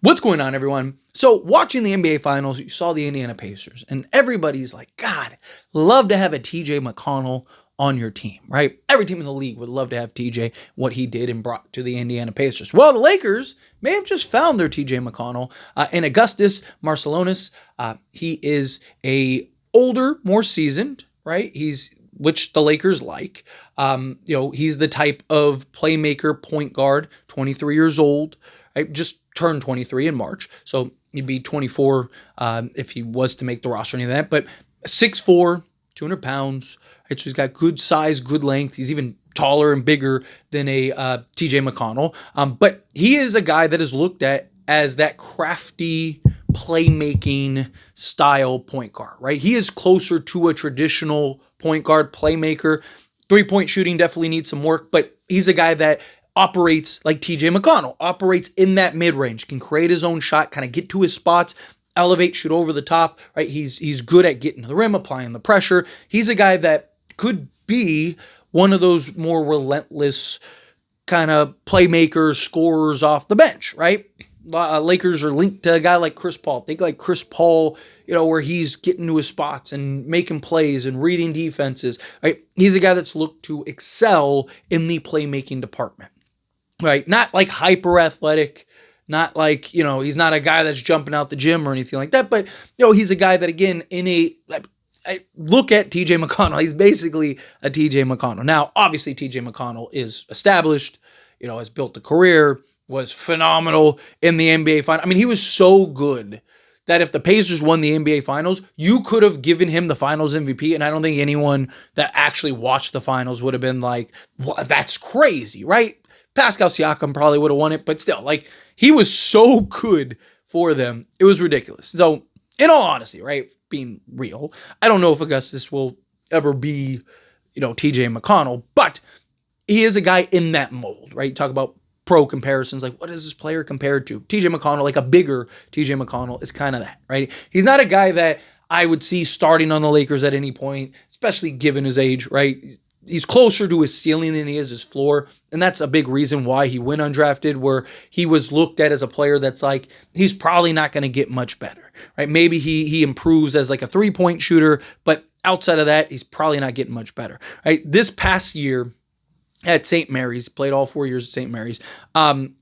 What's going on, everyone? So watching the NBA Finals, you saw the Indiana Pacers, and everybody's like, God, love to have a TJ McConnell on your team, right? Every team in the league would love to have TJ, what he did and brought to the Indiana Pacers. Well, the Lakers may have just found their TJ McConnell in Augustas Marčiulionis. He is a older, more seasoned, right? Which the Lakers like. He's the type of playmaker, point guard, 23 years old, right? Just turned 23 in March, so he'd be 24 if he was to make the roster or any of that. But 6'4", 200 pounds, right? So he's got good size, good length. He's even taller and bigger than a TJ McConnell. But he is a guy that is looked at as that crafty playmaking style point guard, right? He is closer to a traditional point guard playmaker. 3-point shooting definitely needs some work, but he's a guy that operates like TJ McConnell, operates in that mid-range, can create his own shot, kind of get to his spots, elevate, shoot over the top, right? He's good at getting to the rim, applying the pressure. He's a guy that could be one of those more relentless kind of playmakers, scorers off the bench, right? Lakers are linked to a guy like Chris Paul. Think like Chris Paul, where he's getting to his spots and making plays and reading defenses, right? He's a guy that's looked to excel in the playmaking department. Right, not like hyper athletic, not like, he's not a guy that's jumping out the gym or anything like that, but, he's a guy that, again, I look at TJ McConnell, he's basically a TJ McConnell. Now, obviously, TJ McConnell is established, has built a career, was phenomenal in the NBA Finals. I mean, he was so good that if the Pacers won the NBA Finals, you could have given him the Finals MVP, and I don't think anyone that actually watched the Finals would have been like, well, that's crazy, right? Pascal Siakam probably would have won it, but still, he was so good for them. It was ridiculous. So, in all honesty, right, being real, I don't know if Augustas will ever be, TJ McConnell, but he is a guy in that mold, right? You talk about pro comparisons, like what is this player compared to? TJ McConnell, like a bigger TJ McConnell is kind of that, right? He's not a guy that I would see starting on the Lakers at any point, especially given his age, right? He's closer to his ceiling than he is his floor. And that's a big reason why he went undrafted, where he was looked at as a player that's like, he's probably not going to get much better, right? Maybe he improves as like a 3-point shooter, but outside of that, he's probably not getting much better, right? This past year at St. Mary's, played all 4 years at St. Mary's,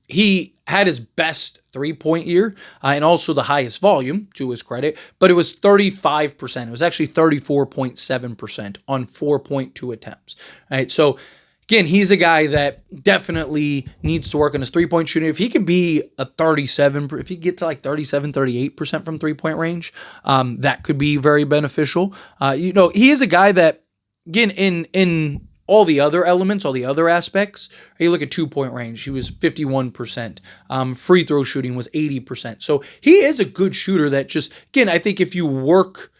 he had his best 3-point year and also the highest volume, to his credit, but it was 35%. It was actually 34.7% on 4.2 attempts. Right? So again, he's a guy that definitely needs to work on his 3-point shooting. If he could be a 37, if he get to like 37, 38% from 3-point range, that could be very beneficial. He is a guy that, again, in all the other elements, all the other aspects, you look at 2-point range, he was 51%. Free throw shooting was 80%. So he is a good shooter that just, again, I think if you work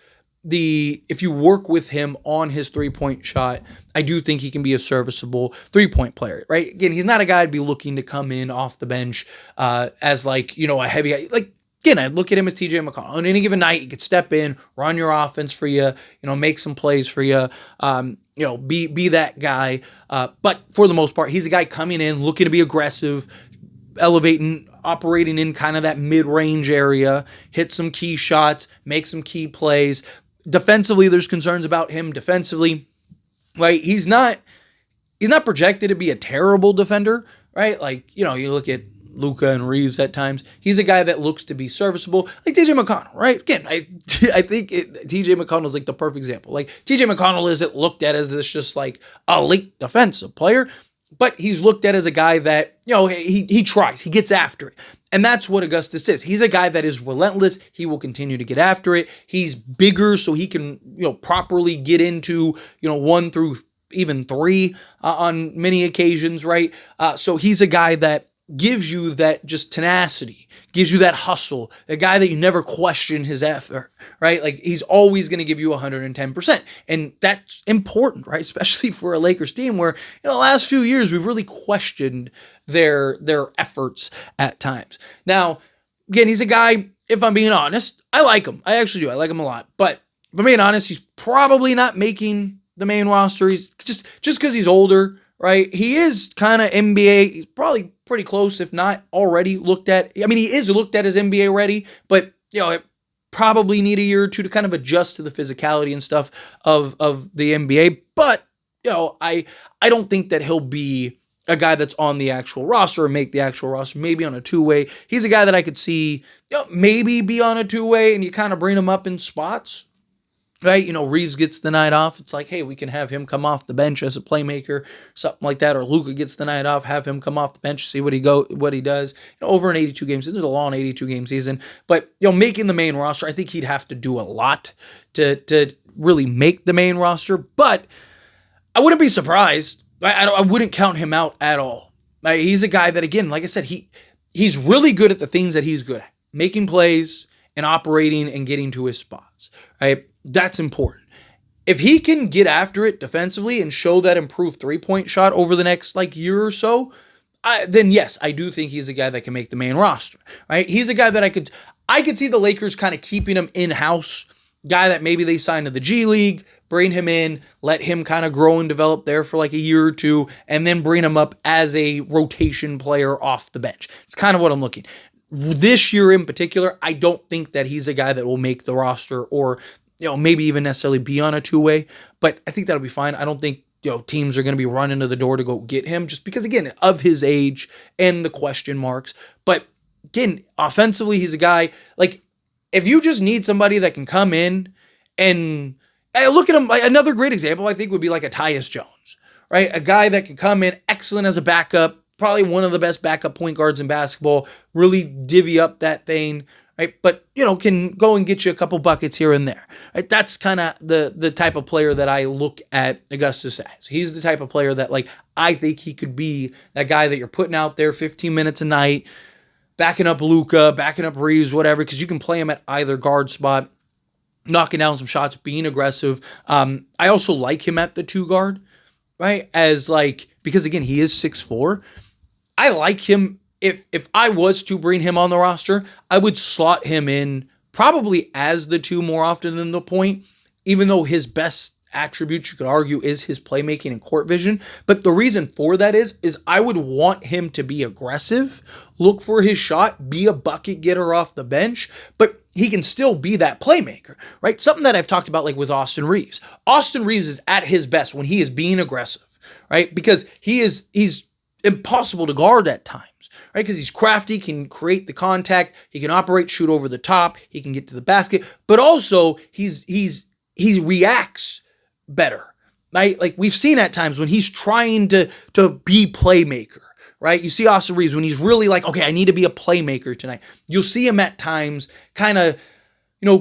with him on his 3-point shot, I do think he can be a serviceable 3-point player, right? Again, he's not a guy I'd be looking to come in off the bench as like, a heavy guy. Like, again, I'd look at him as TJ McConnell. On any given night, he could step in, run your offense for you, make some plays for you, be that guy. But for the most part, he's a guy coming in, looking to be aggressive, elevating, operating in kind of that mid-range area, hit some key shots, make some key plays. Defensively, there's concerns about him defensively, right? He's not projected to be a terrible defender, right? Like, you look at Luka and Reeves at times. He's a guy that looks to be serviceable, like TJ McConnell, right? Again, I think TJ McConnell is like the perfect example. Like TJ McConnell isn't looked at as this just like elite defensive player, but he's looked at as a guy that, he tries, he gets after it. And that's what Augustas is. He's a guy that is relentless. He will continue to get after it. He's bigger, so he can, properly get into, 1 through even 3 on many occasions, right? So he's a guy that gives you that just tenacity, gives you that hustle, a guy that you never question his effort, right? Like he's always going to give you 110%. And that's important, right? Especially for a Lakers team where the last few years we've really questioned their efforts at times. Now, again, he's a guy, if I'm being honest, I like him. I actually do. I like him a lot. But if I'm being honest, he's probably not making the main roster. He's just because he's older, right? He is kind of NBA, probably pretty close, if not already looked at. I mean, he is looked at as NBA ready, but it probably need a year or two to kind of adjust to the physicality and stuff of the NBA. But I don't think that he'll be a guy that's on the actual roster or make the actual roster, maybe on a two-way. He's a guy that I could see maybe be on a two-way, and you kind of bring him up in spots. Right, Reeves gets the night off. It's like, hey, we can have him come off the bench as a playmaker, something like that. Or Luka gets the night off, have him come off the bench, see what he does. Over an 82 game season, there's a long 82 game season, but making the main roster, I think he'd have to do a lot to really make the main roster. But I wouldn't be surprised. I wouldn't count him out at all. He's a guy that, again, like I said, he's really good at the things that he's good at, making plays and operating and getting to his spots. Right. That's important. If he can get after it defensively and show that improved three-point shot over the next year or so, then yes, I do think he's a guy that can make the main roster. Right? He's a guy that I could see the Lakers kind of keeping him in-house, guy that maybe they sign to the G League, bring him in, let him kind of grow and develop there for a year or two, and then bring him up as a rotation player off the bench. It's kind of what I'm looking. This year in particular, I don't think that he's a guy that will make the roster or maybe even necessarily be on a two-way, but I think that'll be fine. I don't think, teams are going to be running to the door to go get him just because, again, of his age and the question marks. But again, offensively, he's a guy, if you just need somebody that can come in and look at him, another great example, I think, would be a Tyus Jones, right? A guy that can come in excellent as a backup, probably one of the best backup point guards in basketball, really divvy up that thing, right? But, can go and get you a couple buckets here and there, right? That's kind of the type of player that I look at Augustas as. He's the type of player that, I think he could be that guy that you're putting out there 15 minutes a night, backing up Luka, backing up Reeves, whatever, because you can play him at either guard spot, knocking down some shots, being aggressive. I also like him at the two guard, right? Because, again, he is 6'4". I like him. If I was to bring him on the roster, I would slot him in probably as the two more often than the point, even though his best attribute, you could argue, is his playmaking and court vision. But the reason for that is I would want him to be aggressive, look for his shot, be a bucket getter off the bench, but he can still be that playmaker, right? Something that I've talked about with Austin Reeves. Austin Reeves is at his best when he is being aggressive, right? Because he's impossible to guard at times, right? Because he's crafty, can create the contact, he can operate, shoot over the top, he can get to the basket, but also he reacts better, right? We've seen at times when he's trying to be playmaker, right? You see Austin Reeves when he's really okay, I need to be a playmaker tonight. You'll see him at times kind of,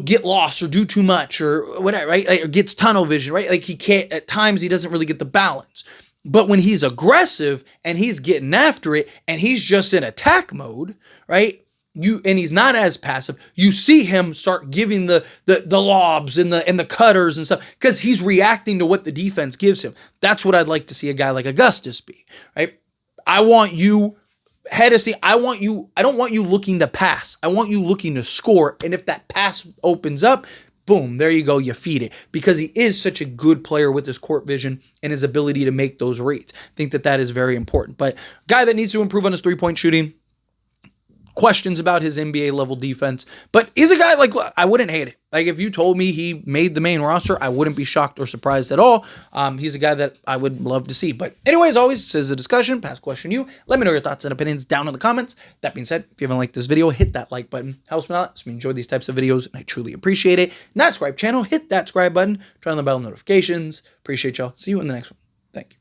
get lost or do too much or whatever, right? Or gets tunnel vision, right? He can't, at times he doesn't really get the balance. But when he's aggressive and he's getting after it and he's just in attack mode, right? And he's not as passive. You see him start giving the lobs and the cutters and stuff because he's reacting to what the defense gives him. That's what I'd like to see a guy like Augustas be, right? I want you head of steam. I don't want you looking to pass. I want you looking to score. And if that pass opens up, boom, there you go, you feed it. Because he is such a good player with his court vision and his ability to make those reads. I think that is very important. But guy that needs to improve on his three-point shooting, questions about his NBA level defense, but he's a guy I wouldn't hate it. If you told me he made the main roster, I wouldn't be shocked or surprised at all. He's a guy that I would love to see. But anyway, as always, this is a discussion, past question you. Let me know your thoughts and opinions down in the comments. That being said, if you haven't liked this video, hit that like button. Helps me out. So we enjoy these types of videos, and I truly appreciate it. Not subscribe channel, hit that subscribe button. Turn on the bell notifications. Appreciate y'all. See you in the next one. Thank you.